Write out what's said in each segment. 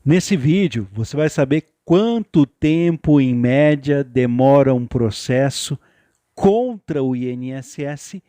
Nesse vídeo, você vai saber quanto tempo, em média, demora um processo contra o INSS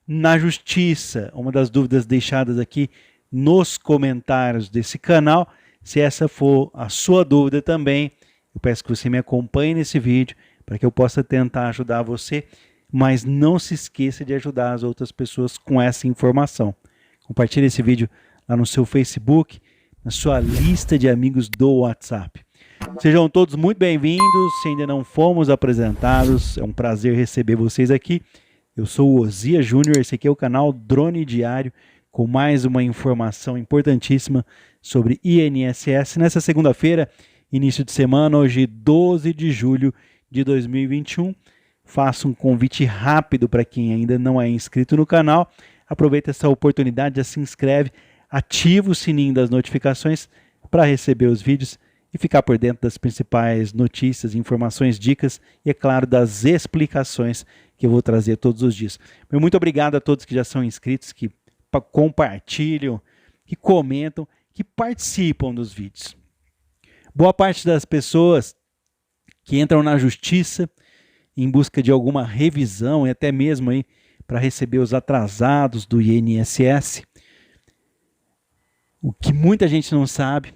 na Justiça. Uma das dúvidas deixadas aqui nos comentários desse canal. Se essa for a sua dúvida também, eu peço que você me acompanhe nesse vídeo para que eu possa tentar ajudar você, mas não se esqueça de ajudar as outras pessoas com essa informação. Compartilhe esse vídeo lá no seu Facebook, na sua lista de amigos do WhatsApp. Sejam todos muito bem-vindos. Se ainda não fomos apresentados, é um prazer receber vocês aqui. Eu sou o Osias Júnior, esse aqui é o canal Drone Diário, com mais uma informação importantíssima sobre INSS. Nessa segunda-feira, início de semana, hoje 12 de julho de 2021, faço um convite rápido para quem ainda não é inscrito no canal. Aproveita essa oportunidade, já se inscreve, ativa o sininho das notificações para receber os vídeos e ficar por dentro das principais notícias, informações, dicas e, é claro, das explicações que eu vou trazer todos os dias. Muito obrigado a todos que já são inscritos, que compartilham, que comentam, que participam dos vídeos. Boa parte das pessoas que entram na justiça em busca de alguma revisão e até mesmo aí para receber os atrasados do INSS, o que muita gente não sabe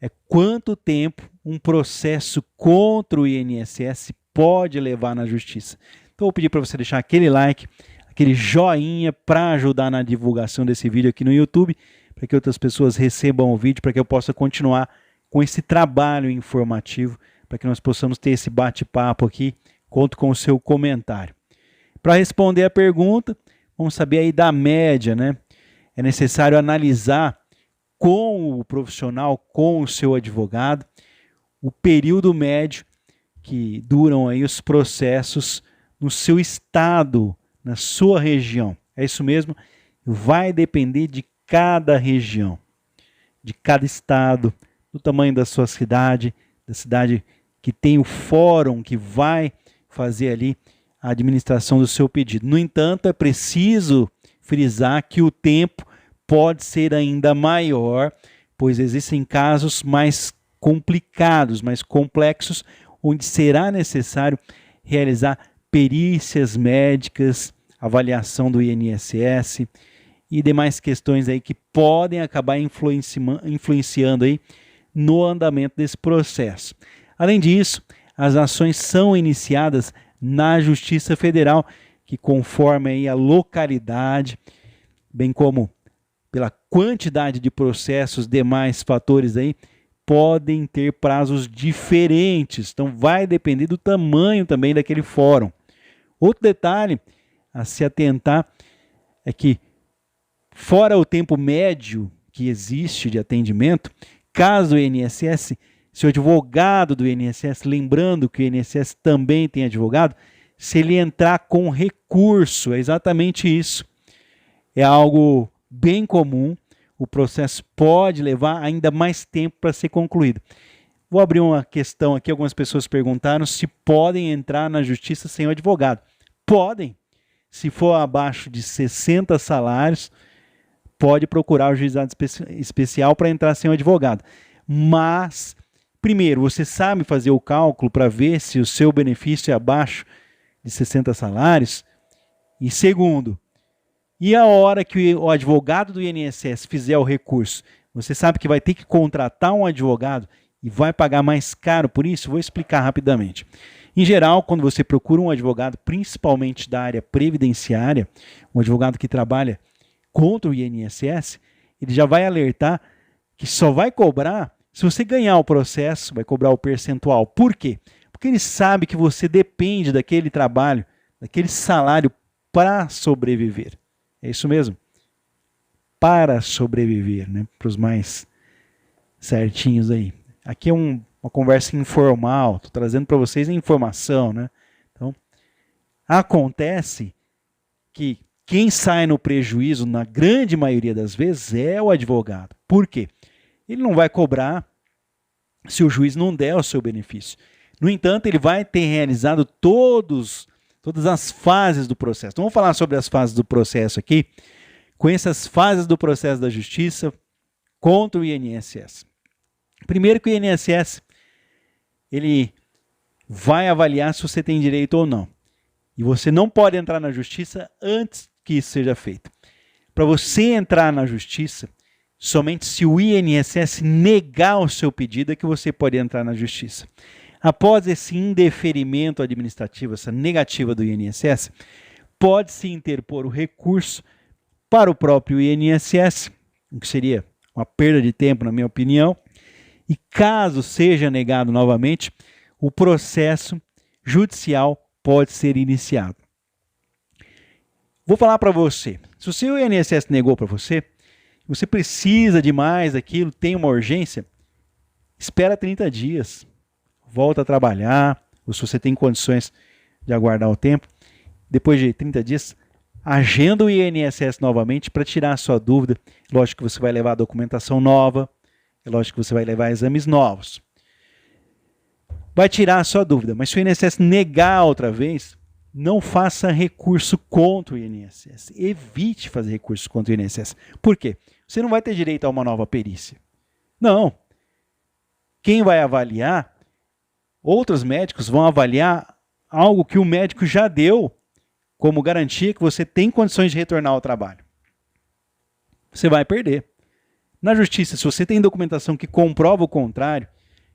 é quanto tempo um processo contra o INSS pode levar na justiça. Então eu vou pedir para você deixar aquele like, aquele joinha para ajudar na divulgação desse vídeo aqui no YouTube, para que outras pessoas recebam o vídeo, para que eu possa continuar com esse trabalho informativo, para que nós possamos ter esse bate-papo aqui. Conto com o seu comentário. Para responder a pergunta, vamos saber aí da média, né? É necessário analisar com o profissional, com o seu advogado, o período médio que duram aí os processos no seu estado, na sua região. É isso mesmo? Vai depender de cada região, de cada estado, do tamanho da sua cidade, da cidade que tem o fórum que vai fazer ali a administração do seu pedido. No entanto, é preciso frisar que o tempo pode ser ainda maior, pois existem casos mais complicados, mais complexos, onde será necessário realizar perícias médicas, avaliação do INSS e demais questões aí que podem acabar influenciando aí no andamento desse processo. Além disso, as ações são iniciadas na Justiça Federal, que conforme aí a localidade, bem como pela quantidade de processos, demais fatores aí, podem ter prazos diferentes. Então vai depender do tamanho também daquele fórum. Outro detalhe a se atentar é que, fora o tempo médio que existe de atendimento, caso o INSS, se o advogado do INSS, lembrando que o INSS também tem advogado, se ele entrar com recurso, é exatamente isso. É algo bem comum, o processo pode levar ainda mais tempo para ser concluído. Vou abrir uma questão aqui, algumas pessoas perguntaram se podem entrar na justiça sem o advogado. Podem, se for abaixo de 60 salários, pode procurar o juizado especial para entrar sem o advogado. Mas, primeiro, você sabe fazer o cálculo para ver se o seu benefício é abaixo de 60 salários? E segundo, e a hora que o advogado do INSS fizer o recurso, você sabe que vai ter que contratar um advogado e vai pagar mais caro por isso? Vou explicar rapidamente. Em geral, quando você procura um advogado, principalmente da área previdenciária, um advogado que trabalha contra o INSS, ele já vai alertar que só vai cobrar se você ganhar o processo, vai cobrar o percentual. Por quê? Porque ele sabe que você depende daquele trabalho, daquele salário para sobreviver. É isso mesmo? Para sobreviver, né? Para os mais certinhos aí. Aqui é uma conversa informal, estou trazendo para vocês a informação, né? Então, acontece que quem sai no prejuízo, na grande maioria das vezes, é o advogado. Por quê? Ele não vai cobrar se o juiz não der o seu benefício. No entanto, ele vai ter realizado todas as fases do processo. Então, vamos falar sobre as fases do processo aqui. Conheça as fases do processo da justiça contra o INSS. Primeiro que o INSS, ele vai avaliar se você tem direito ou não. E você não pode entrar na justiça antes que isso seja feito. Para você entrar na justiça, somente se o INSS negar o seu pedido é que você pode entrar na justiça. Após esse indeferimento administrativo, essa negativa do INSS, pode-se interpor o recurso para o próprio INSS, o que seria uma perda de tempo, na minha opinião, e caso seja negado novamente, o processo judicial pode ser iniciado. Vou falar para você, se o seu INSS negou para você, você precisa de mais aquilo, tem uma urgência, espera 30 dias, volta a trabalhar, ou se você tem condições de aguardar o tempo, depois de 30 dias, agenda o INSS novamente para tirar a sua dúvida. Lógico que você vai levar a documentação nova, é lógico que você vai levar exames novos. Vai tirar a sua dúvida, mas se o INSS negar outra vez, não faça recurso contra o INSS. Evite fazer recurso contra o INSS. Por quê? Você não vai ter direito a uma nova perícia. Não. Quem vai avaliar, outros médicos vão avaliar algo que o médico já deu como garantia que você tem condições de retornar ao trabalho. Você vai perder. Na justiça, se você tem documentação que comprova o contrário,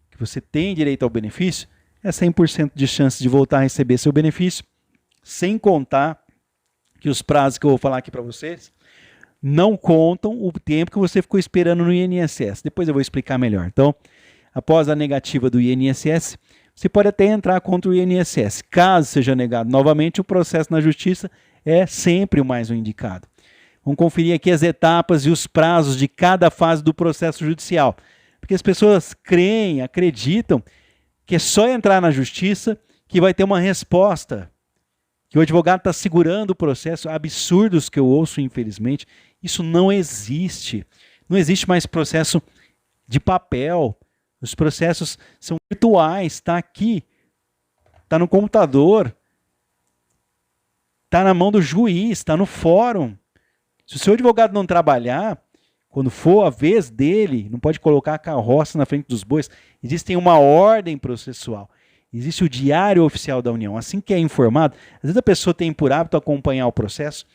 que você tem direito ao benefício, é 100% de chance de voltar a receber seu benefício, sem contar que os prazos que eu vou falar aqui para vocês não contam o tempo que você ficou esperando no INSS. Depois eu vou explicar melhor. Então, após a negativa do INSS, você pode até entrar contra o INSS. Caso seja negado novamente, o processo na justiça é sempre o mais indicado. Vamos conferir aqui as etapas e os prazos de cada fase do processo judicial. Porque as pessoas creem, acreditam que é só entrar na justiça que vai ter uma resposta. Que o advogado está segurando o processo. Absurdos que eu ouço, infelizmente. Isso não existe. Não existe mais processo de papel. Os processos são virtuais. Está aqui. Está no computador. Está na mão do juiz. Está no fórum. Se o seu advogado não trabalhar, quando for a vez dele, não pode colocar a carroça na frente dos bois. Existe uma ordem processual. Existe o diário oficial da União. Assim que é informado, às vezes a pessoa tem por hábito acompanhar o processo,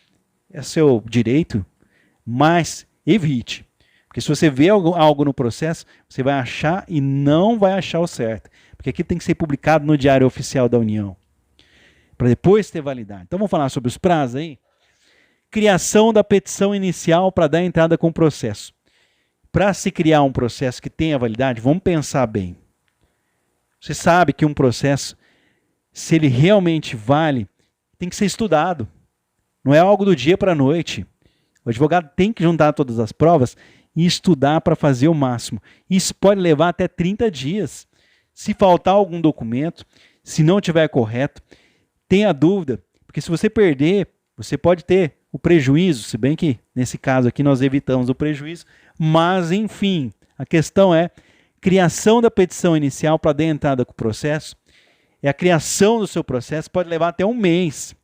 é seu direito, mas evite. Porque se você vê algo no processo, você vai achar e não vai achar o certo. Porque aqui tem que ser publicado no diário oficial da União, para depois ter validade. Então vamos falar sobre os prazos aí? Criação da petição inicial para dar entrada com o processo. Para se criar um processo que tenha validade, vamos pensar bem. Você sabe que um processo, se ele realmente vale, tem que ser estudado. Não é algo do dia para a noite. O advogado tem que juntar todas as provas e estudar para fazer o máximo. Isso pode levar até 30 dias. Se faltar algum documento, se não estiver correto, tenha dúvida, porque se você perder, você pode ter o prejuízo, se bem que nesse caso aqui nós evitamos o prejuízo, mas enfim, a questão é criação da petição inicial para dar entrada com o processo, é a criação do seu processo, pode levar até um mês.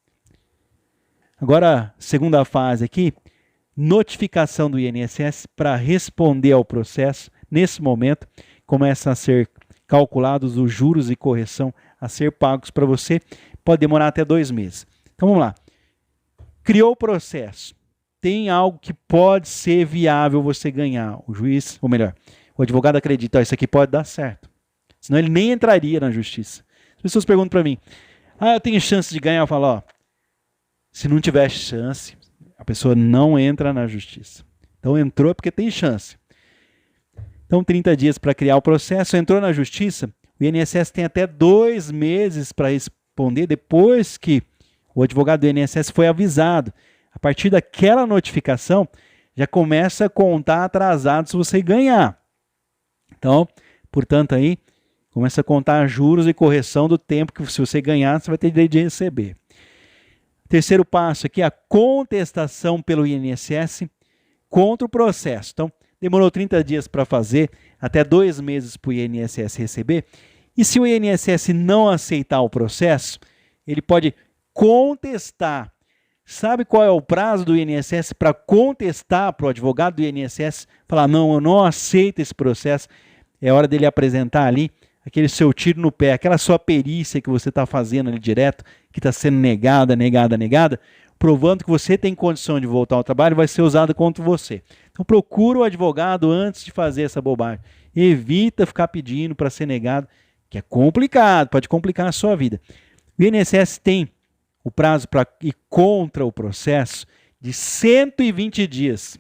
Agora, segunda fase aqui, notificação do INSS para responder ao processo. Nesse momento, começam a ser calculados os juros e correção a ser pagos para você, pode demorar até 2 meses. Então vamos lá. Criou o processo, tem algo que pode ser viável você ganhar. O juiz, ou melhor, o advogado acredita, isso aqui pode dar certo. Senão ele nem entraria na justiça. As pessoas perguntam para mim, eu tenho chance de ganhar? Eu falo, se não tiver chance, a pessoa não entra na justiça. Então entrou porque tem chance. Então 30 dias para criar o processo, entrou na justiça, o INSS tem até 2 meses para responder depois que o advogado do INSS foi avisado. A partir daquela notificação, já começa a contar atrasado se você ganhar. Então, portanto, aí, começa a contar juros e correção do tempo que se você ganhar, você vai ter direito de receber. Terceiro passo aqui, a contestação pelo INSS contra o processo. Então, demorou 30 dias para fazer, até 2 meses para o INSS receber. E se o INSS não aceitar o processo, ele pode contestar. Sabe qual é o prazo do INSS para contestar para o advogado do INSS? Falar, não, eu não aceito esse processo. é hora dele apresentar ali aquele seu tiro no pé, aquela sua perícia que você está fazendo ali direto, que está sendo negada, provando que você tem condição de voltar ao trabalho, vai ser usada contra você. Então procura o advogado antes de fazer essa bobagem. Evita ficar pedindo para ser negado, que é complicado, pode complicar a sua vida. O INSS tem o prazo para ir contra o processo de 120 dias.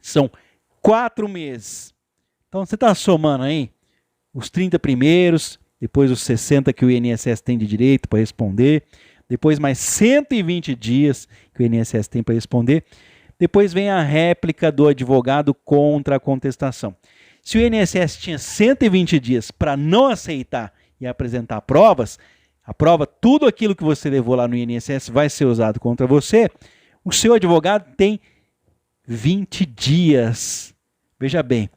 São 4 meses. Então você está somando aí os 30 primeiros, depois os 60 que o INSS tem de direito para responder, depois mais 120 dias que o INSS tem para responder, depois vem a réplica do advogado contra a contestação. Se o INSS tinha 120 dias para não aceitar e apresentar provas, a prova, tudo aquilo que você levou lá no INSS vai ser usado contra você, o seu advogado tem 20 dias. Veja bem,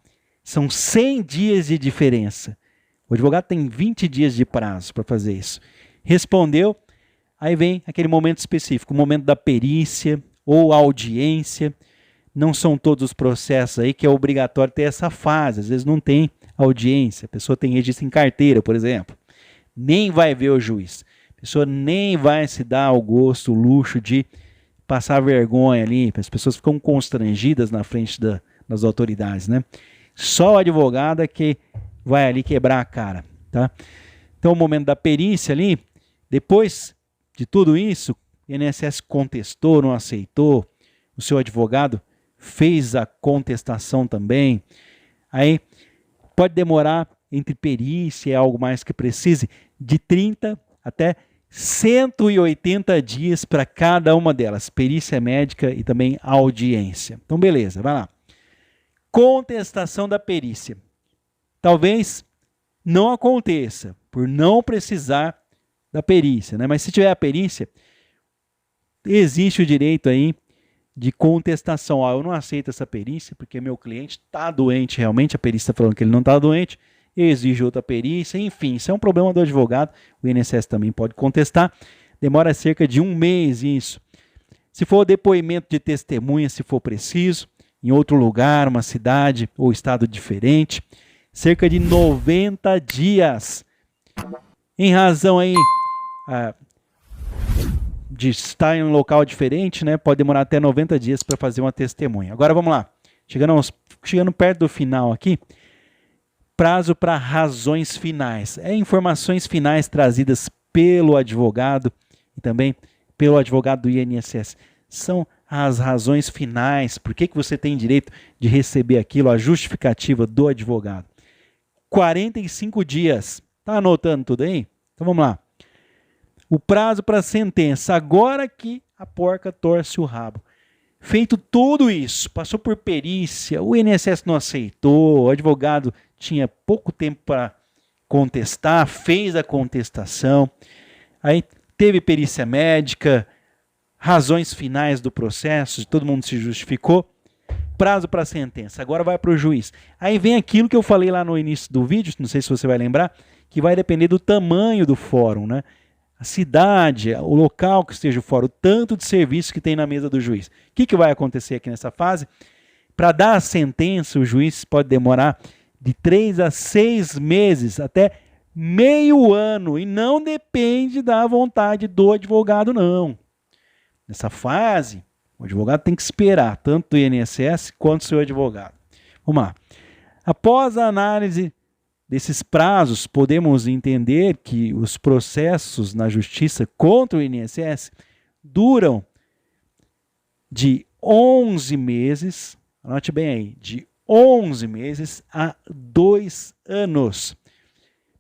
são 100 dias de diferença. O advogado tem 20 dias de prazo para fazer isso. Respondeu, aí vem aquele momento específico, o momento da perícia ou audiência. Não são todos os processos aí que é obrigatório ter essa fase. Às vezes não tem audiência, a pessoa tem registro em carteira, por exemplo. Nem vai ver o juiz. A pessoa nem vai se dar ao gosto, o luxo de passar vergonha ali. As pessoas ficam constrangidas na frente das autoridades, né? Só o advogado é que vai ali quebrar a cara, tá? Então, o momento da perícia ali, depois de tudo isso, o INSS contestou, não aceitou, o seu advogado fez a contestação também. Aí, pode demorar, entre perícia e algo mais que precise, de 30 até 180 dias para cada uma delas, perícia médica e também audiência. Então, beleza, vai lá. Contestação da perícia. Talvez não aconteça, por não precisar da perícia, né? Mas se tiver a perícia, existe o direito aí de contestação. Eu não aceito essa perícia porque meu cliente está doente realmente, a perícia está falando que ele não está doente, exige outra perícia, enfim, isso é um problema do advogado, o INSS também pode contestar, demora cerca de 1 mês isso. Se for depoimento de testemunha, se for preciso, em outro lugar, uma cidade ou estado diferente, cerca de 90 dias. Em razão aí de estar em um local diferente, né, pode demorar até 90 dias para fazer uma testemunha. Agora vamos lá, chegando perto do final aqui, prazo para razões finais. Informações finais trazidas pelo advogado e também pelo advogado do INSS. São as razões finais, por que você tem direito de receber aquilo, a justificativa do advogado. 45 dias. Está anotando tudo aí? Então vamos lá. O prazo para a sentença, agora que a porca torce o rabo. Feito tudo isso, passou por perícia, o INSS não aceitou, o advogado tinha pouco tempo para contestar, fez a contestação, aí teve perícia médica, razões finais do processo, todo mundo se justificou, prazo para a sentença, agora vai para o juiz. Aí vem aquilo que eu falei lá no início do vídeo, não sei se você vai lembrar, que vai depender do tamanho do fórum, né? A cidade, o local que esteja o fórum, o tanto de serviço que tem na mesa do juiz. O que vai acontecer aqui nessa fase? Para dar a sentença, o juiz pode demorar de 3 a 6 meses, até meio ano, e não depende da vontade do advogado, não. Nessa fase, o advogado tem que esperar, tanto o INSS quanto o seu advogado. Vamos lá. Após a análise desses prazos, podemos entender que os processos na justiça contra o INSS duram de 11 meses, anote bem aí, de 11 meses a 2 anos.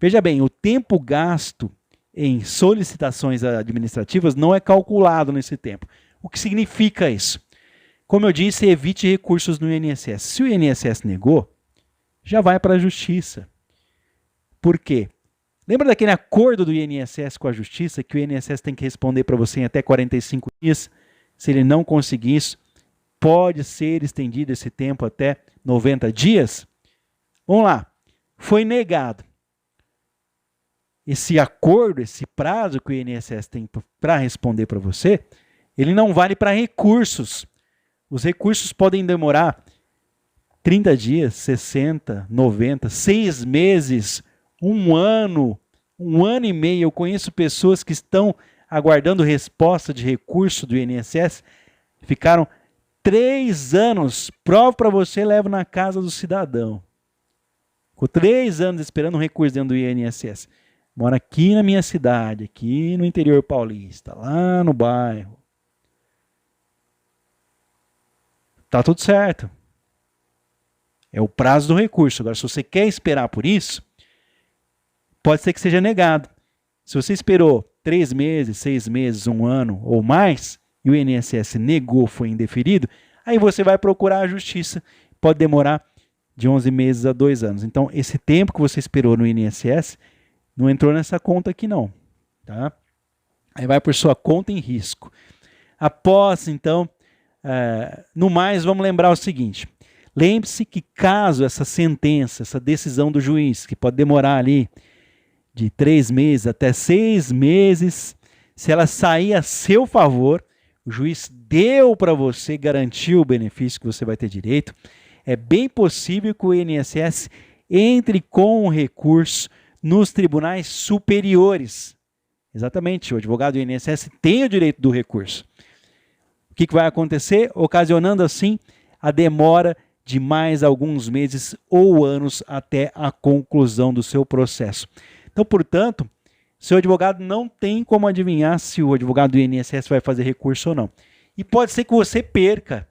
Veja bem, o tempo gasto em solicitações administrativas não é calculado nesse tempo. O que significa isso? Como eu disse, evite recursos no INSS. Se o INSS negou, já vai para a justiça. Por quê? Lembra daquele acordo do INSS com a justiça, que o INSS tem que responder para você em até 45 dias? Se ele não conseguir isso, pode ser estendido esse tempo até 90 dias? Vamos lá. Foi negado. Esse acordo, esse prazo que o INSS tem para responder para você, ele não vale para recursos. Os recursos podem demorar 30 dias, 60, 90, 6 meses, 1 ano, 1 ano e meio. Eu conheço pessoas que estão aguardando resposta de recurso do INSS, ficaram 3 anos, prova para você, levo na casa do cidadão. Ficou 3 anos esperando um recurso dentro do INSS. Mora aqui na minha cidade, aqui no interior paulista, lá no bairro. Tá tudo certo. É o prazo do recurso. Agora, se você quer esperar por isso, pode ser que seja negado. Se você esperou 3 meses, 6 meses, 1 ano ou mais, e o INSS negou, foi indeferido, aí você vai procurar a justiça. Pode demorar de 11 meses a 2 anos. Então, esse tempo que você esperou no INSS não entrou nessa conta aqui não. Tá? Aí vai por sua conta em risco. Após, então, no mais, vamos lembrar o seguinte. Lembre-se que caso essa sentença, essa decisão do juiz, que pode demorar ali de 3 meses até 6 meses, se ela sair a seu favor, o juiz deu para você, garantiu o benefício que você vai ter direito, é bem possível que o INSS entre com um recurso nos tribunais superiores. Exatamente, o advogado do INSS tem o direito do recurso. O que vai acontecer? Ocasionando assim a demora de mais alguns meses ou anos até a conclusão do seu processo. Então, portanto, seu advogado não tem como adivinhar se o advogado do INSS vai fazer recurso ou não. E pode ser que você perca.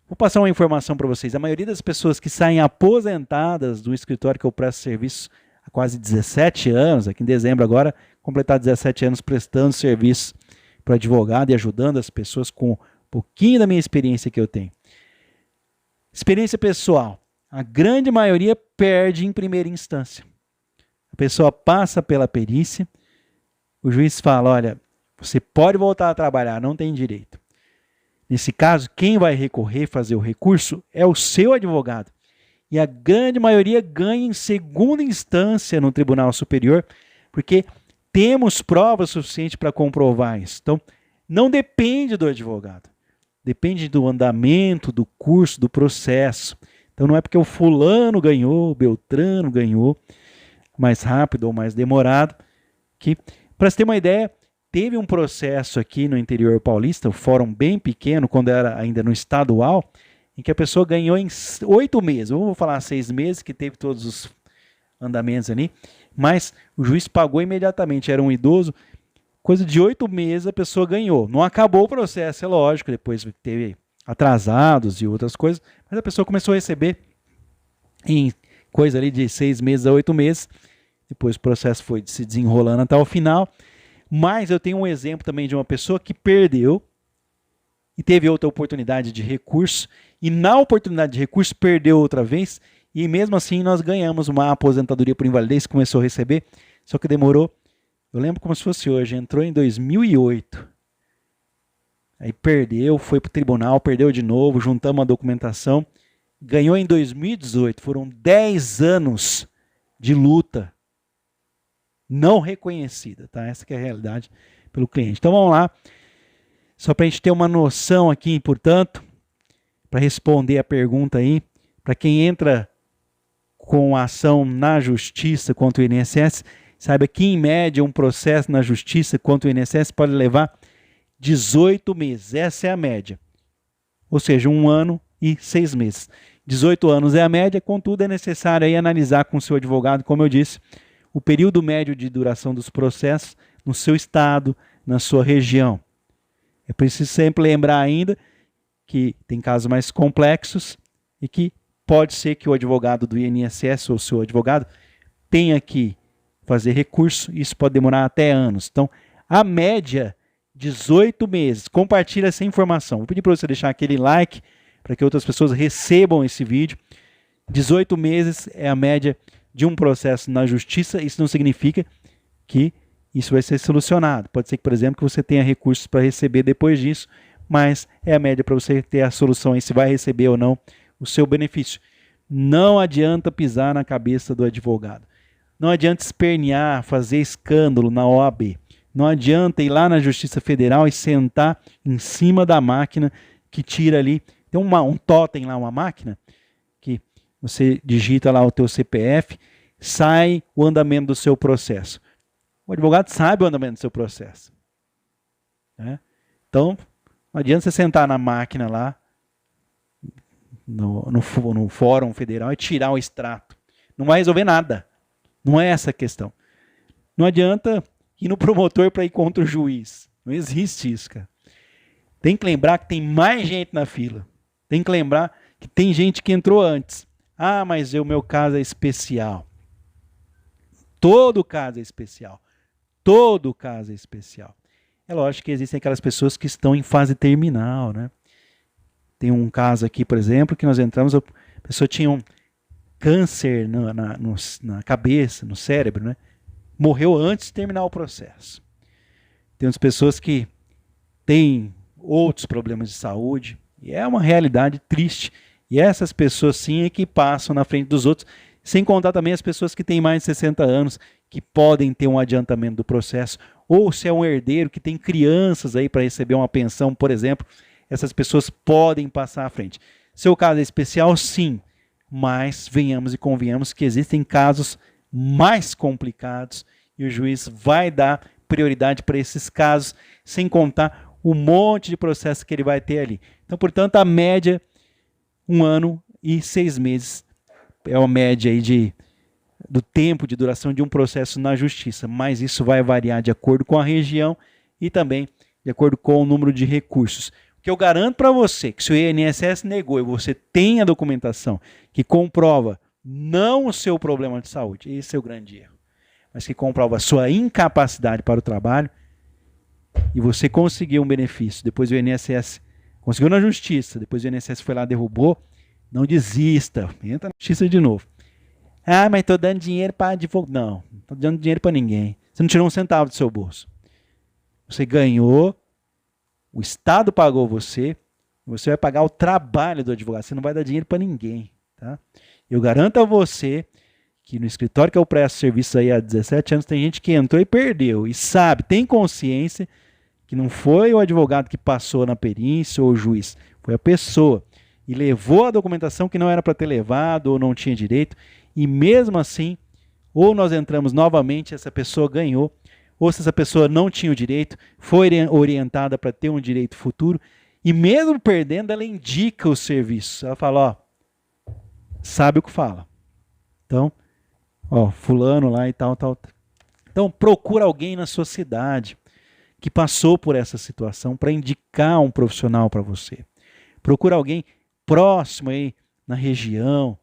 Vou passar uma informação para vocês. A maioria das pessoas que saem aposentadas do escritório que eu presto serviço há quase 17 anos, aqui em dezembro agora, completar 17 anos prestando serviço para advogado e ajudando as pessoas com um pouquinho da minha experiência que eu tenho. Experiência pessoal. A grande maioria perde em primeira instância. A pessoa passa pela perícia, o juiz fala, olha, você pode voltar a trabalhar, não tem direito. Nesse caso, quem vai recorrer, fazer o recurso, é o seu advogado. E a grande maioria ganha em segunda instância no Tribunal Superior, porque temos provas suficientes para comprovar isso. Então, não depende do advogado. Depende do andamento, do curso, do processo. Então, não é porque o fulano ganhou, o Beltrano ganhou, mais rápido ou mais demorado, que, para você ter uma ideia, teve um processo aqui no interior paulista, um fórum bem pequeno, quando era ainda no estadual, em que a pessoa ganhou em 8 meses, vou falar 6 meses, que teve todos os andamentos ali, mas o juiz pagou imediatamente, era um idoso, coisa de 8 meses a pessoa ganhou. Não acabou o processo, é lógico, depois teve atrasados e outras coisas, mas a pessoa começou a receber em coisa ali de 6 meses a 8 meses, depois o processo foi se desenrolando até o final. Mas eu tenho um exemplo também de uma pessoa que perdeu e teve outra oportunidade de recurso, e na oportunidade de recurso perdeu outra vez, e mesmo assim nós ganhamos uma aposentadoria por invalidez, começou a receber, só que demorou, eu lembro como se fosse hoje, entrou em 2008, aí perdeu, foi para o tribunal, perdeu de novo, juntamos a documentação, ganhou em 2018, foram 10 anos de luta, não reconhecida, tá? Essa que é a realidade pelo cliente. Então vamos lá, só para a gente ter uma noção aqui, portanto, para responder a pergunta aí, para quem entra com a ação na justiça contra o INSS, saiba que em média um processo na justiça contra o INSS pode levar 18 meses, essa é a média, ou seja, 1 ano e 6 meses. 18 anos é a média, contudo é necessário aí analisar com o seu advogado, como eu disse, o período médio de duração dos processos no seu estado, na sua região. É preciso sempre lembrar ainda que tem casos mais complexos e que pode ser que o advogado do INSS ou o seu advogado tenha que fazer recurso, e isso pode demorar até anos. Então, a média, 18 meses. Compartilha essa informação. Vou pedir para você deixar aquele like para que outras pessoas recebam esse vídeo. 18 meses é a média de um processo na justiça. Isso não significa que isso vai ser solucionado. Pode ser que, por exemplo, que você tenha recursos para receber depois disso, mas é a média para você ter a solução aí, se vai receber ou não o seu benefício. Não adianta pisar na cabeça do advogado. Não adianta espernear, fazer escândalo na OAB. Não adianta ir lá na Justiça Federal e sentar em cima da máquina que tira ali. Tem um totem lá, uma máquina, que você digita lá o teu CPF, sai o andamento do seu processo. O advogado sabe o andamento do seu processo. Né? Então, não adianta você sentar na máquina lá, no Fórum Federal e tirar o extrato. Não vai resolver nada. Não é essa a questão. Não adianta ir no promotor para ir contra o juiz. Não existe isso, cara. Tem que lembrar que tem mais gente na fila. Tem que lembrar que tem gente que entrou antes. Ah, mas o meu caso é especial. Todo caso é especial. Todo caso é especial. É lógico que existem aquelas pessoas que estão em fase terminal, né? Tem um caso aqui, por exemplo, que nós entramos, a pessoa tinha um câncer na cabeça, no cérebro, né? Morreu antes de terminar o processo. Tem outras pessoas que têm outros problemas de saúde, e é uma realidade triste. E essas pessoas sim é que passam na frente dos outros, sem contar também as pessoas que têm mais de 60 anos, que podem ter um adiantamento do processo, ou se é um herdeiro que tem crianças aí para receber uma pensão, por exemplo, essas pessoas podem passar à frente. Seu caso é especial, sim, mas venhamos e convenhamos que existem casos mais complicados e o juiz vai dar prioridade para esses casos, sem contar o monte de processo que ele vai ter ali. Então, portanto, a média, 1 ano e 6 meses, é a média aí do tempo de duração de um processo na justiça, mas isso vai variar de acordo com a região e também de acordo com o número de recursos. O que eu garanto para você, que se o INSS negou e você tem a documentação que comprova não o seu problema de saúde, esse é o grande erro, mas que comprova a sua incapacidade para o trabalho e você conseguiu um benefício, depois o INSS conseguiu na justiça, depois o INSS foi lá e derrubou, não desista, entra na justiça de novo. Ah, mas estou dando dinheiro para advogado. Não estou dando dinheiro para ninguém. Você não tirou um centavo do seu bolso. Você ganhou, o Estado pagou você, você vai pagar o trabalho do advogado. Você não vai dar dinheiro para ninguém. Tá? Eu garanto a você que no escritório que eu presto serviço aí há 17 anos, tem gente que entrou e perdeu. E sabe, tem consciência que não foi o advogado que passou na perícia ou o juiz. Foi a pessoa. E levou a documentação que não era para ter levado ou não tinha direito. E mesmo assim, ou nós entramos novamente, essa pessoa ganhou, ou se essa pessoa não tinha o direito, foi orientada para ter um direito futuro, e mesmo perdendo, ela indica o serviço. Ela fala, ó, sabe o que fala. Então, ó, fulano lá e tal. Então, procura alguém na sua cidade que passou por essa situação para indicar um profissional para você. Procura alguém próximo aí na região,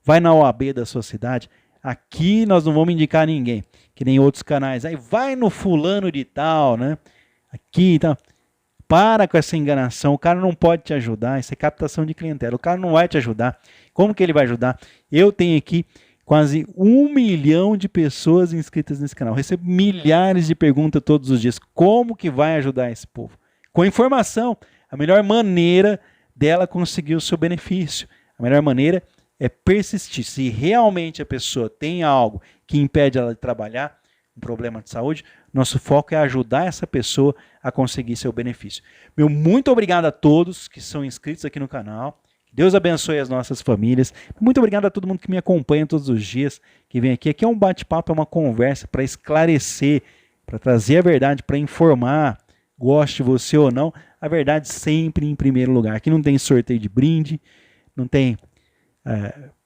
vai na OAB da sua cidade. Aqui nós não vamos indicar ninguém, que nem outros canais. Aí vai no fulano de tal, né? Aqui e tal. Para com essa enganação. O cara não pode te ajudar. Isso é captação de clientela. O cara não vai te ajudar. Como que ele vai ajudar? Eu tenho aqui quase 1 milhão de pessoas inscritas nesse canal. Eu recebo milhares de perguntas todos os dias. Como que vai ajudar esse povo? Com informação. A melhor maneira dela conseguir o seu benefício. A melhor maneira é persistir. Se realmente a pessoa tem algo que impede ela de trabalhar, um problema de saúde, nosso foco é ajudar essa pessoa a conseguir seu benefício. Meu muito obrigado a todos que são inscritos aqui no canal. Deus abençoe as nossas famílias. Muito obrigado a todo mundo que me acompanha todos os dias, que vem aqui. Aqui é um bate-papo, é uma conversa para esclarecer, para trazer a verdade, para informar, goste você ou não, a verdade sempre em primeiro lugar. Aqui não tem sorteio de brinde, não tem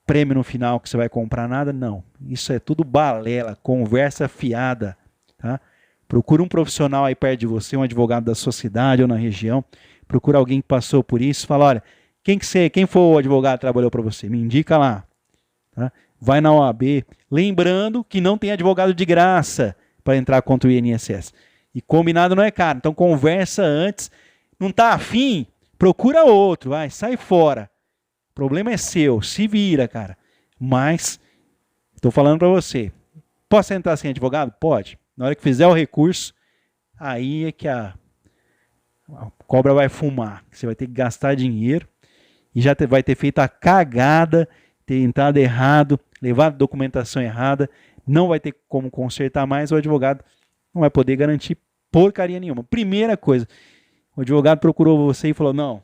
prêmio no final que você vai comprar nada, não. Isso é tudo balela, conversa fiada. Tá? Procura um profissional aí perto de você, um advogado da sua cidade ou na região. Procura alguém que passou por isso. Fala, olha, quem foi o advogado que trabalhou para você? Me indica lá. Tá? Vai na OAB. Lembrando que não tem advogado de graça para entrar contra o INSS. E combinado não é caro. Então conversa antes. Não está afim? Procura outro. Vai, sai fora. O problema é seu. Se vira, cara. Mas, estou falando para você. Posso entrar sem advogado? Pode. Na hora que fizer o recurso, aí é que a cobra vai fumar. Você vai ter que gastar dinheiro e já vai ter feito a cagada, ter entrado errado, levado a documentação errada, não vai ter como consertar mais, o advogado não vai poder garantir porcaria nenhuma. Primeira coisa, o advogado procurou você e falou, não,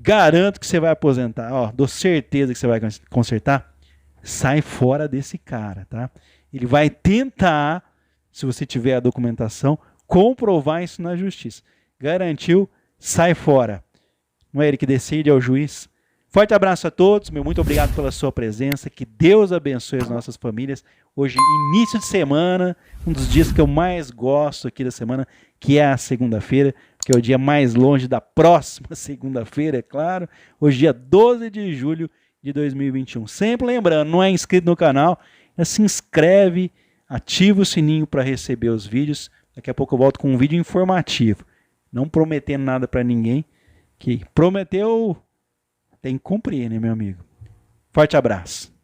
garanto que você vai aposentar. Ó, dou certeza que você vai consertar. Sai fora desse cara, tá? Ele vai tentar, se você tiver a documentação, comprovar isso na justiça. Garantiu, sai fora. Não é ele que decide, é o juiz. Forte abraço a todos, meu muito obrigado pela sua presença, que Deus abençoe as nossas famílias. Hoje, início de semana, um dos dias que eu mais gosto aqui da semana, que é a segunda-feira, que é o dia mais longe da próxima segunda-feira, é claro. Hoje, dia 12 de julho de 2021. Sempre lembrando, não é inscrito no canal, se inscreve, ativa o sininho para receber os vídeos. Daqui a pouco eu volto com um vídeo informativo. Não prometendo nada para ninguém, que prometeu... tem que cumprir, né, meu amigo? Forte abraço.